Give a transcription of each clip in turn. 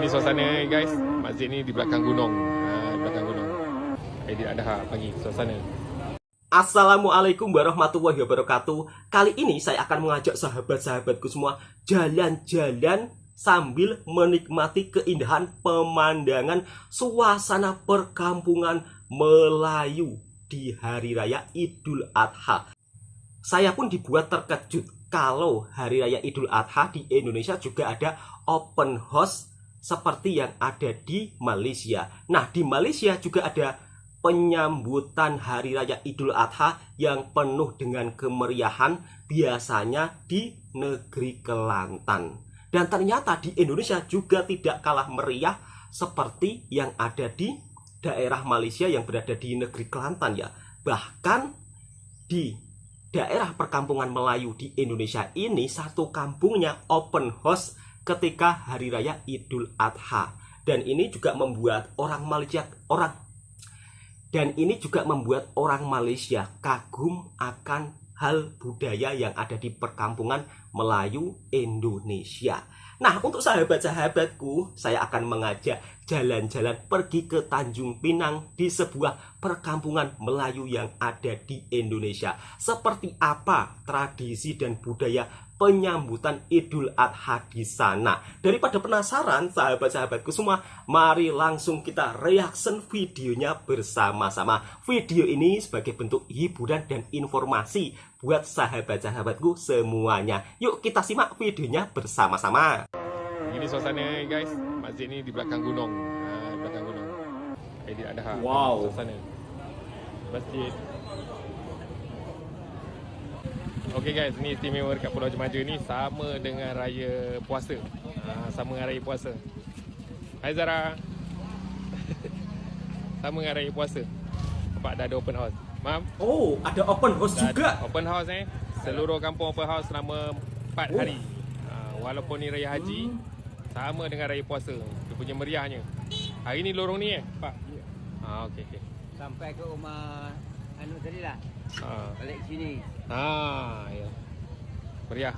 Ini suasana guys, masjid ni di belakang gunung. Di belakang gunung. Aidilladha pagi suasana. Assalamualaikum warahmatullahi wabarakatuh. Kali ini saya akan mengajak sahabat-sahabatku semua jalan-jalan sambil menikmati keindahan pemandangan suasana perkampungan Melayu di Hari Raya Idul Adha. Saya pun dibuat terkejut kalau Hari Raya Idul Adha di Indonesia juga ada open house seperti yang ada di Malaysia. Nah, di Malaysia juga ada penyambutan Hari Raya Idul Adha yang penuh dengan kemeriahan biasanya di negeri Kelantan. Dan ternyata di Indonesia juga tidak kalah meriah seperti yang ada di daerah Malaysia yang berada di negeri Kelantan ya. Bahkan di daerah perkampungan Melayu di Indonesia ini satu kampungnya open house ketika Hari Raya Idul Adha. Dan ini juga membuat orang Malaysia kagum akan hal budaya yang ada di perkampungan Melayu Indonesia. Nah, untuk sahabat-sahabatku, saya akan mengajak jalan-jalan pergi ke Tanjung Pinang di sebuah perkampungan Melayu yang ada di Indonesia. Seperti apa tradisi dan budaya penyambutan Idul Adha di sana? Daripada penasaran sahabat-sahabatku semua, mari langsung kita reaction videonya bersama-sama. Video ini sebagai bentuk hiburan dan informasi buat sahabat-sahabatku semuanya. Yuk kita simak videonya bersama-sama. Ini suasana guys, masjid ni di belakang gunung. Di belakang gunung. Aidilladha. Wow. Suasana masjid. Okey guys, ni istimewa dekat Pulau Jemaja ni sama dengan raya puasa. Sama dengan raya puasa. Hai Zara. Sama dengan raya puasa. Nampak dah ada open house. Mam? Oh, ada open house Dah juga. Open house seluruh kampung open house selama 4 hari. Walaupun ni raya haji, sama dengan raya puasa. Dia punya meriahnya. Hari ni lorong ni Pak? Ya. Okey. Sampai ke rumah anu tadi lah. Balik sini. Ya. Meriah.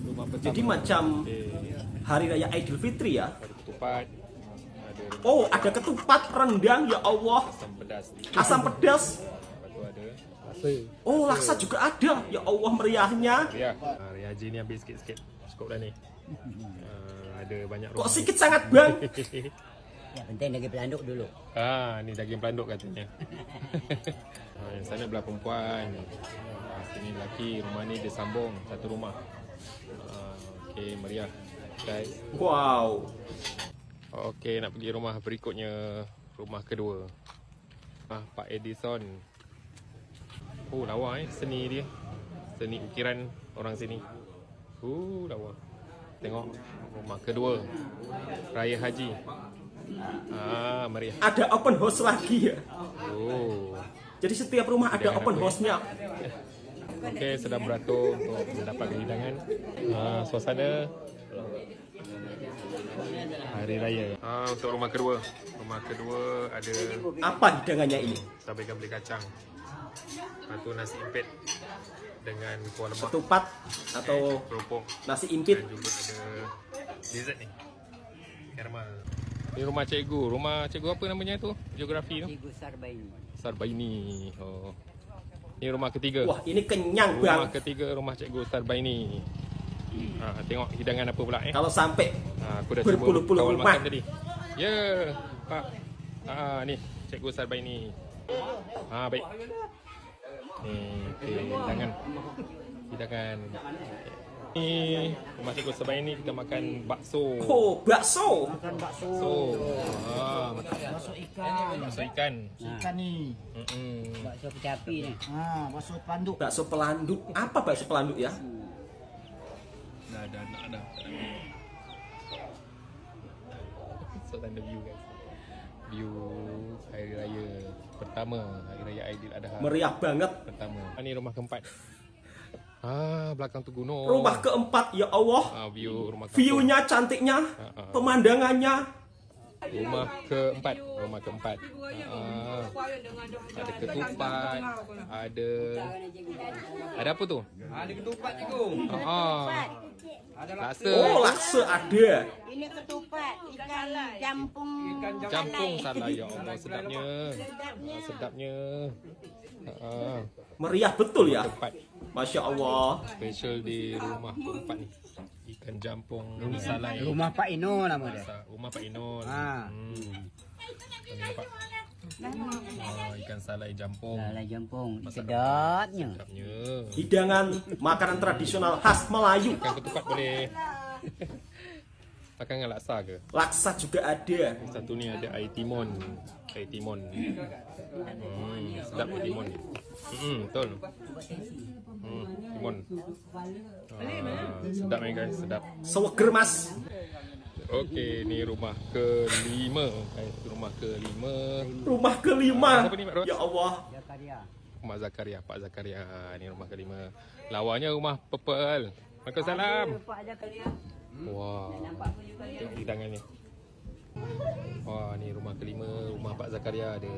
Rumah pertama. Jadi macam okay. Hari Raya Idul Fitri ya. Ada ketupat. Ada Oh, ada ketupat, rendang, ya Allah. asam pedas. Asam pedas. Lepas tu ada laksa. Oh, laksa juga ada. Ya Allah, meriahnya. Meriah. Raya haji ni ambil sikit-sikit. Cukup dah ni. Ada banyak rumah. Kok sikit sangat, Bang? Ya, penting daging pelanduk dulu. Ni daging pelanduk katanya. Yang sana belah perempuan. Sini lelaki. Rumah ni dia sambung satu rumah. Okey, meriah. Guys. Wow. Okey, nak pergi rumah berikutnya. Rumah kedua. Pak Edison. Oh, lawa seni dia. Seni ukiran orang sini. Lawa. Tengok rumah kedua. Raya Haji. Meriah. Ada open house lagi ya. Jadi Jadi setiap rumah ada hidangan open apa, house-nya. Okey, sedang beratur untuk mendapatkan hidangan. Suasana Hari Raya. Untuk rumah kedua. Rumah kedua ada Apa hidangannya ini? cabai gambling kacang. Lepas tu nasi impit dengan kuah lemak. Ketupat atau Keropok. nasi impit? Dan juga ada dessert ni. Caramel. Ni rumah cikgu. Rumah cikgu apa namanya tu? Geografi tu? Cikgu Sarbaini. Sarbaini. Ni rumah ketiga. Wah, ini kenyang, Rumah Bang. ketiga rumah cikgu Sarbaini. Tengok hidangan apa pula Kalau sampai aku dah berpuluh-puluh cuba kawal rumah. makan tadi. Ya, Pak. Ni cikgu Sarbaini. Baik. Ni hidangan. Ni rumah cikgu Sarbaini kita makan bakso. Oh, bakso. Bakso ikan. Bakso ikan. Ikan ni. Bakso kecapi ni. Bakso panduk. Bakso pelanduk. Apa bakso pelanduk ya? Dah. So tanda view guys. View Hari Raya pertama, Hari Raya Aidilladha. Meriah banget. Pertama. Ini rumah keempat. Belakang tu gunung. Rumah keempat, ya Allah. View rumah kampung. View-nya cantiknya, pemandangannya. Rumah keempat. Ada ketupat, ada apa tu? Ada ketupat cikgu. Ada Laksa. Oh, laksa ada. Ini ketupat ikan jampung. Jampung salah, ya Allah, sedapnya. Sedapnya. Meriah betul ya. Keempat. Masya Allah. Special di rumah keempat ni. Ikan jampung salai. Rumah Pak Ino nama dia. Rumah Pak Inul. Ni nampak. Ikan salai jampung. Salai jampung. Masak Sedapnya. Sedapnya. Hidangan makanan tradisional khas Melayu. Ikan ketupat boleh. Makan dengan laksa ke? Laksa juga ada. Satu ni ada air timun. Sedap air timun ni. Betul. Timun. Sedap ni guys, sedap. Seweger mas. Okey, ni rumah kelima. Rumah kelima. Rumah kelima. Siapa ni, Mak Ros? Ya Allah. Zakaria. Mak Zakaria, Pak Zakaria. Ni rumah kelima. Lawanya rumah purple. Waalaikumsalam. Pak Zakaria. Wah. Tengok hidangan ni. Wah, ni rumah kelima. Rumah Pak Zakaria ada.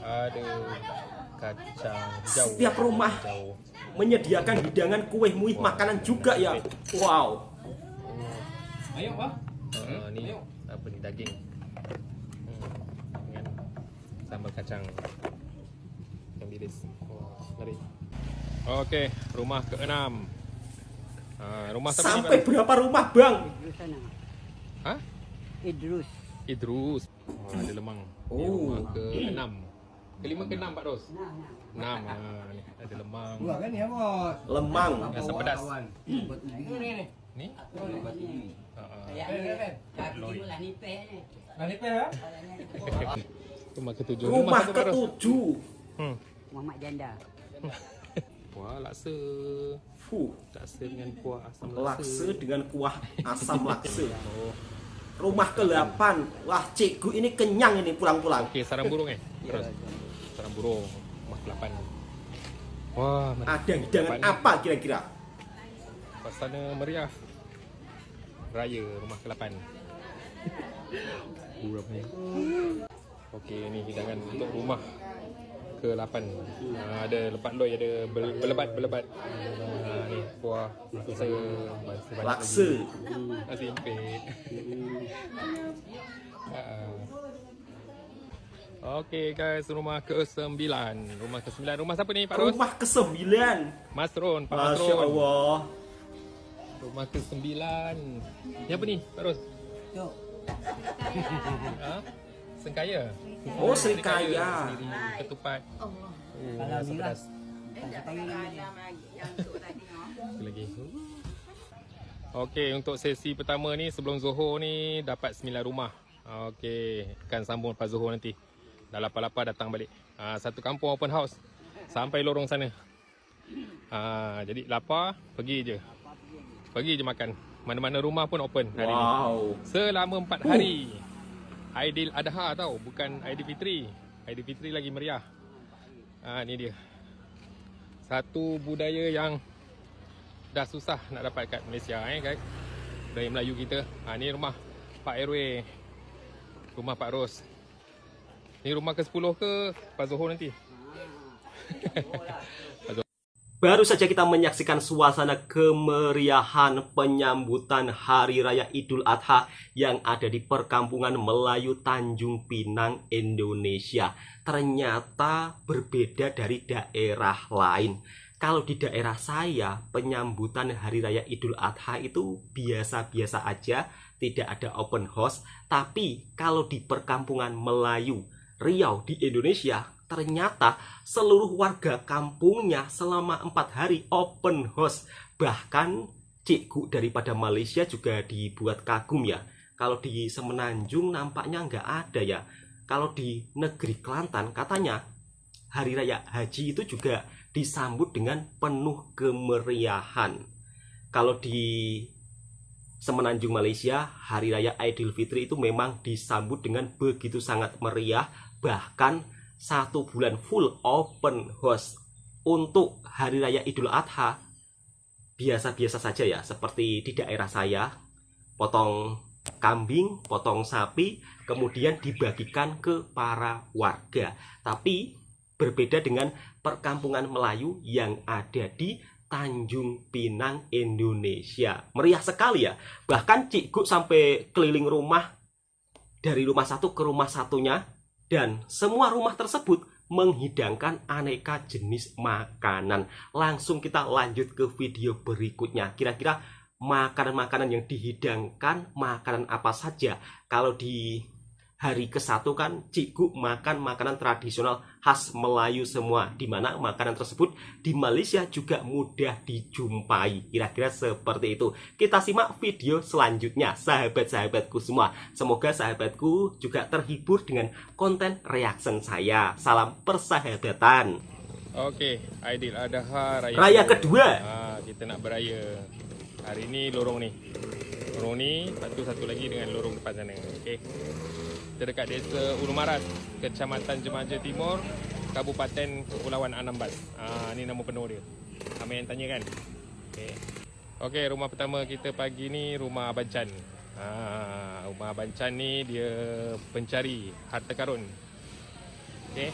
Ada kacang hijau. Setiap rumah Hijau. menyediakan hidangan kue muih makanan juga ya. Wow. Ni apa ni, daging. Dengan sambal kacang yang bilis. Wah, mari. Okey, rumah ke-6. Rumah siapa ni, Sampai Pak? berapa rumah bang? Idrus sana. Ha? Idrus. Idrus. Ada lemang. Ni Oh. rumah ke-6. Kelima ke-6 Pak Ros? 6. Ni ada lemang. kan ya bos. Lemang. Asam pedas. Ni? Rumah ke-7. Rumah siapa, Pak Ros? ke-7. Muhammad Janda. Wah, laksa. Fuh. Laksa dengan kuah asam Laksa dengan kuah asam laksa. Oh. Rumah ke-8. Wah, cikgu ini kenyang ini pulang-pulang. Okey, sarang burung terus. Sarang burung. Rumah ke-8. Wah, mari. Ada hidangan apa kira-kira? Suasana meriah. Raya rumah ke-8. Berapa ni? Okey, ni hidangan untuk rumah ke-8. Ada lepat loi, ada belebat. Ni kuah laksa. Laksa. Nasi impit. Okey guys, rumah ke-9. Rumah ke-9. Rumah siapa ni, Pak Ros? Rumah ke-9. Mas Ron, Pak Mas Masya Ron. Allah. Rumah ke-9. Ni apa ni, Pak Ros? Tu. Ha? Sengkaya. Oh, sengkaya. Sendiri, ketupat. Kalau Asam ni pedas. Lagi. Okey, untuk sesi pertama ni sebelum Zohor ni dapat 9 rumah. Okey, akan sambung lepas Zohor nanti. Dah lapar-lapar datang balik. Satu kampung open house sampai lorong sana. Jadi lapar, pergi je. Pergi je makan. Mana-mana rumah pun open hari ni. Wow. Selama 4 hari. Aidil Adha tau, bukan Aidilfitri. Aidilfitri lagi meriah. Ni dia. Satu budaya yang dah susah nak dapat kat Malaysia guys. Budaya Melayu kita. Ni rumah Pak RW. Rumah Pak Ros. Ni rumah ke-10 ke Pak Zohor nanti? Baru saja kita menyaksikan suasana kemeriahan penyambutan Hari Raya Idul Adha yang ada di perkampungan Melayu Tanjung Pinang, Indonesia. Ternyata berbeda dari daerah lain. Kalau di daerah saya, penyambutan Hari Raya Idul Adha itu biasa-biasa aja, tidak ada open house. Tapi kalau di perkampungan Melayu Riau di Indonesia, ternyata seluruh warga kampungnya selama 4 hari open house. Bahkan cikgu daripada Malaysia juga dibuat kagum ya. Kalau di Semenanjung nampaknya nggak ada ya. Kalau di negeri Kelantan katanya Hari Raya Haji itu juga disambut dengan penuh kemeriahan. Kalau di Semenanjung Malaysia, Hari Raya Aidilfitri itu memang disambut dengan begitu sangat meriah. Bahkan 1 bulan full open house. Untuk Hari Raya Idul Adha biasa-biasa saja ya, seperti di daerah saya, potong kambing, potong sapi, kemudian dibagikan ke para warga. Tapi berbeda dengan perkampungan Melayu yang ada di Tanjung Pinang, Indonesia. Meriah sekali ya. Bahkan Cik Gu sampai keliling rumah, dari rumah satu ke rumah satunya, dan semua rumah tersebut menghidangkan aneka jenis makanan. Langsung kita lanjut ke video berikutnya. Kira-kira makanan-makanan yang dihidangkan, makanan apa saja? Kalau di hari ke-1 kan Cik Gu makan makanan tradisional khas Melayu semua, dimana makanan tersebut di Malaysia juga mudah dijumpai. Kira-kira seperti itu. Kita simak video selanjutnya, sahabat-sahabatku semua. Semoga sahabatku juga terhibur dengan konten reaction saya. Salam persahabatan. Oke, Aidil Adha Raya kedua. Kita nak beraya. Hari ni lorong ni. Lorong ni satu lagi dengan lorong depan sana. Okey. Terdekat desa Ulu Maras, Kecamatan Jemaja Timur, Kabupaten Kepulauan Anambas. Ni nama penuh dia. Ramai yang tanya kan? Okey. Okey, rumah pertama kita pagi ni rumah Abang Chan. Rumah Abang Chan ni dia pencari harta karun. Okey.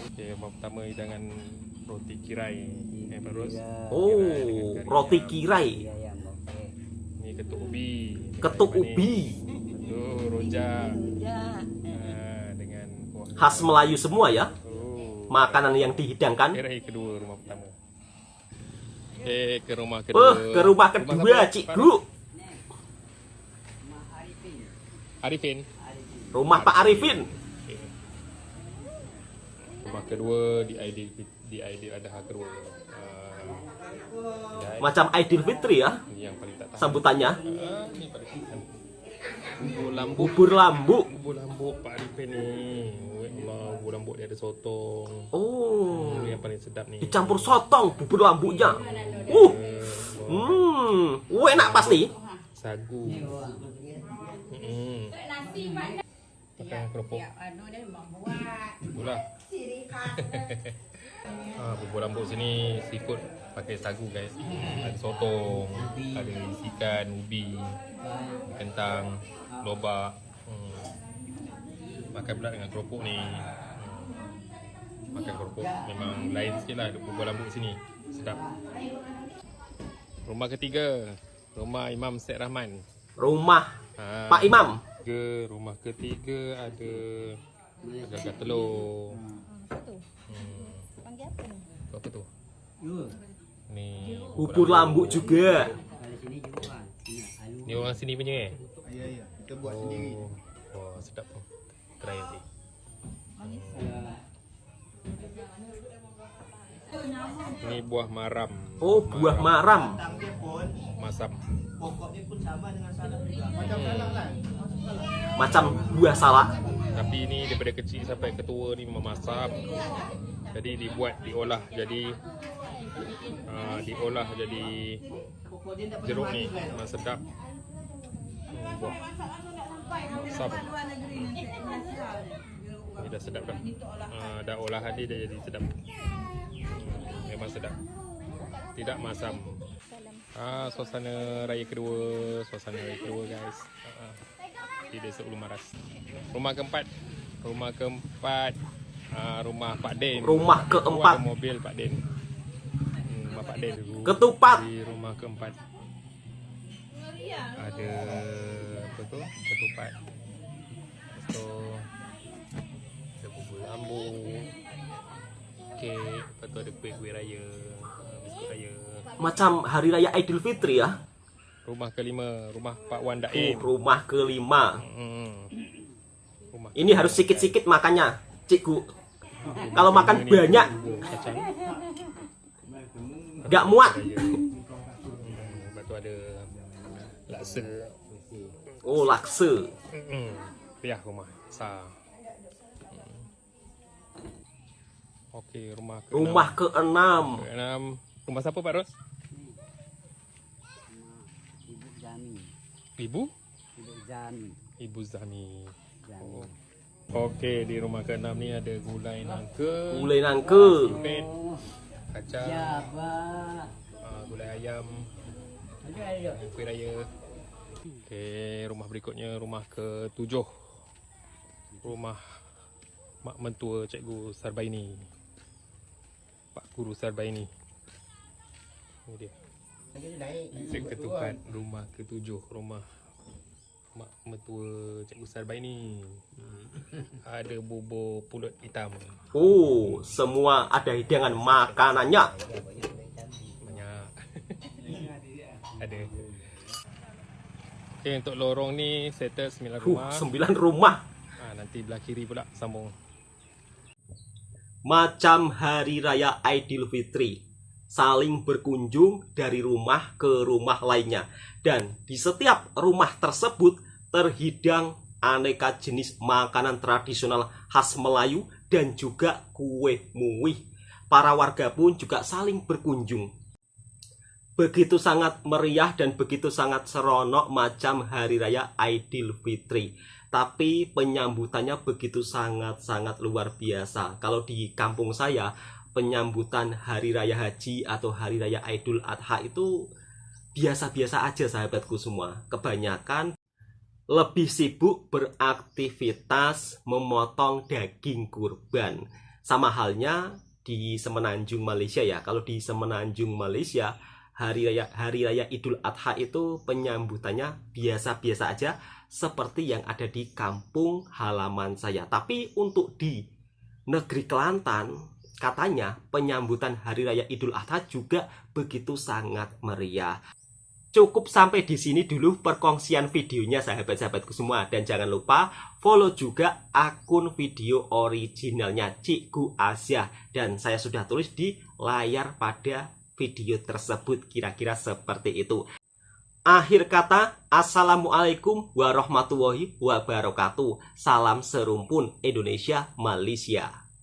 Okey, rumah pertama hidangan roti kirai. Ros. Oh, roti kirai. Ni ketuk ubi. Ketuk ubi. Tu rojak. Dengan kuah. Khas Melayu semua ya. Makanan yang dihidangkan. Hari kedua rumah pertama. Ke rumah kedua. Ke rumah kedua Cik Gu. Arifin. Rumah Pak Arifin. Rumah kedua di Aidil Adha kedua. Macam Aidilfitri ya Yang paling tak tahan. sambutannya. Ni paling tahan. Bubur lambu. Bubur lambu. Bubur lambu Pak Arifin ni. Allah, bubur lambu dia ada sotong. Oh, Ini yang paling sedap ni. dicampur sotong bubur lambunya. Enak pasti. Sagu. Pakai keropok. Itulah. Bubur lambu sini seafood pakai sagu guys. Ada sotong, ada isikan ubi, kentang, lobak. Makan pula dengan keropok ni. Makan keropok memang lain sikit lah bubur lambu sini. Sedap. Rumah ketiga, rumah Imam Syed Rahman. Rumah Pak Imam. Rumah ketiga ada gagal telur. Panggil apa ni? Apa tu? Ni Bubur lambu juga. Ni orang sini punya Ya, ya. Kita buat sendiri. Wah, sedap tu. Try nanti. Ni buah maram. Oh, buah maram. Masam. Macam buah salak. Tapi ni daripada kecil sampai ketua ni memang masam. Jadi diolah jadi jeruk ni memang sedap. Buah masam. Ni dah sedap dah. Dah olahan dia dah jadi sedap. Memang sedap. Tidak masam. Suasana raya kedua guys. Di desa Ulu Maras. Rumah keempat rumah Pak Den. Rumah keempat. Ada mobil Pak Den. Rumah Pak Den dulu. Ketupat. Di rumah keempat. Ada apa tu? Ketupat. Lepas tu ada bubur lambu. Kek, lepas tu ada kuih-kuih raya, biskut raya. Macam hari raya Aidilfitri ya. Rumah kelima, rumah Pak Wan Daim. Rumah kelima. Rumah Ini harus sikit-sikit makannya, Cikgu. Kalau makan ini banyak, bubur kacang. nggak muat. Raya. Lepas tu ada laksa. Oh, laksa. Piah rumah sa. Okey, rumah ke-6. Rumah keenam. Ke-6. Rumah siapa Pak Ros? Ibu Zami. Ibu? Ibu Zami. Ibu Zami. Oh. Okey, di rumah ke-6 ni ada gulai nangka, Gulai nangka. simpit, kacang, Ya, Pak. gulai ayam, Ada. kuih raya. Okey, rumah berikutnya rumah ke-7. Rumah mak mentua Cikgu Sarbaini. Pak Guru Sarbaini. Ini dia. Ketupat rumah ke-7, rumah mak mentua Cikgu Sarbaini. Ada bubur pulut hitam. Oh, semua ada hidangan makanannya. Banyak. Ada. Okey, untuk lorong ni settle 9 rumah. 9 rumah. Nanti belah kiri pula sambung. Macam hari raya Aidilfitri, saling berkunjung dari rumah ke rumah lainnya. Dan di setiap rumah tersebut terhidang aneka jenis makanan tradisional khas Melayu dan juga kue muih. Para warga pun juga saling berkunjung. Begitu sangat meriah dan begitu sangat seronok macam hari raya Aidilfitri. Tapi penyambutannya begitu sangat-sangat luar biasa. Kalau di kampung saya, penyambutan hari raya haji atau hari raya Idul Adha itu biasa-biasa aja sahabatku semua. Kebanyakan lebih sibuk beraktivitas memotong daging kurban. Sama halnya di Semenanjung Malaysia ya. Kalau di Semenanjung Malaysia, hari raya Idul Adha itu penyambutannya biasa-biasa aja seperti yang ada di kampung halaman saya. Tapi untuk di negeri Kelantan, katanya penyambutan hari raya Idul Adha juga begitu sangat meriah. Cukup sampai di sini dulu perkongsian videonya sahabat-sahabatku semua. Dan jangan lupa follow juga akun video originalnya Cikgu Asia. Dan saya sudah tulis di layar pada video tersebut kira-kira seperti itu. Akhir kata, assalamualaikum warahmatullahi wabarakatuh. Salam serumpun Indonesia Malaysia.